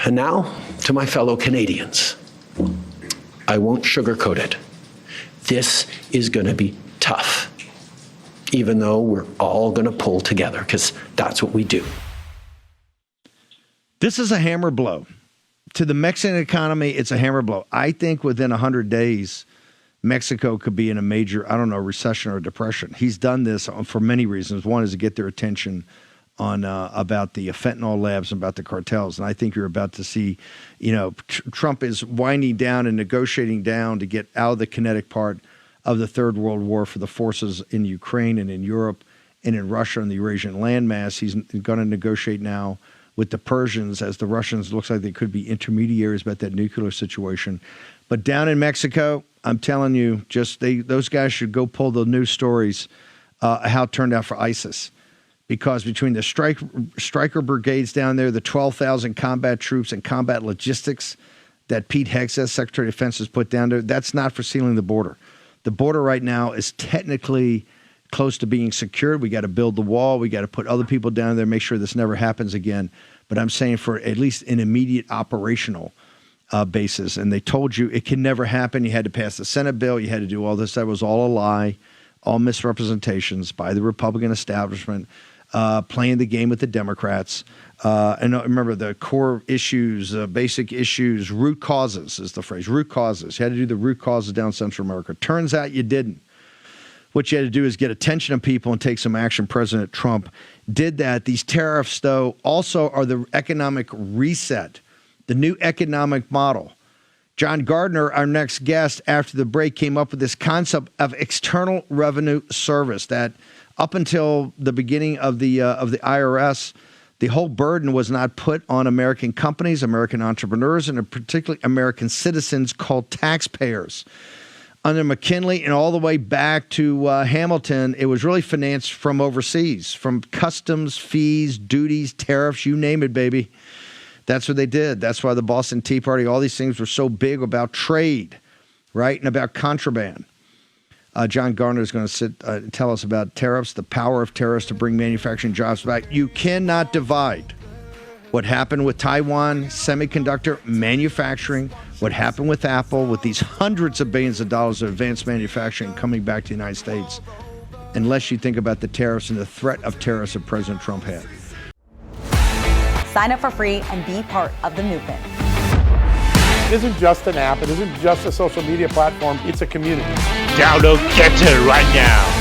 And now, to my fellow Canadians, I won't sugarcoat it. This is going to be tough, even though we're all going to pull together, because that's what we do. This is a hammer blow. To the Mexican economy, it's a hammer blow. I think within 100 days, Mexico could be in a major, recession or depression. He's done this for many reasons. One is to get their attention on about the fentanyl labs and about the cartels. And I think you're about to see, Trump is winding down and negotiating down to get out of the kinetic part of the Third World War for the forces in Ukraine and in Europe and in Russia and the Eurasian landmass. He's going to negotiate now with the Persians, as the Russians looks like they could be intermediaries about that nuclear situation. But down in Mexico, I'm telling you, those guys should go pull the news stories how it turned out for ISIS. Because between the striker brigades down there, the 12,000 combat troops and combat logistics that Pete Hegseth, Secretary of Defense, has put down there, that's not for sealing the border. The border right now is technically close to being secured. We got to build the wall. We got to put other people down there, make sure this never happens again. But I'm saying for at least an immediate operational basis. And they told you it can never happen. You had to pass the Senate bill. You had to do all this. That was all a lie, all misrepresentations by the Republican establishment, playing the game with the Democrats. And remember, the core issues, basic issues, root causes is the phrase, root causes. You had to do the root causes down Central America. Turns out you didn't. What you had to do is get attention of people and take some action. President Trump did that. These tariffs, though, also are the economic reset, the new economic model. John Gardner, our next guest after the break, came up with this concept of external revenue service that up until the beginning of the IRS, the whole burden was not put on American companies, American entrepreneurs, and particularly American citizens called taxpayers. Under McKinley and all the way back to Hamilton, it was really financed from overseas, from customs, fees, duties, tariffs, you name it, baby. That's what they did. That's why the Boston Tea Party, all these things were so big about trade, right, and about contraband. John Gardner is going to tell us about tariffs, the power of tariffs to bring manufacturing jobs back. You cannot divide what happened with Taiwan semiconductor manufacturing, what happened with Apple, with these hundreds of billions of dollars of advanced manufacturing coming back to the United States, unless you think about the tariffs and the threat of tariffs that President Trump had. Sign up for free and be part of the movement. It isn't just an app. It isn't just a social media platform. It's a community. Download Get It right now.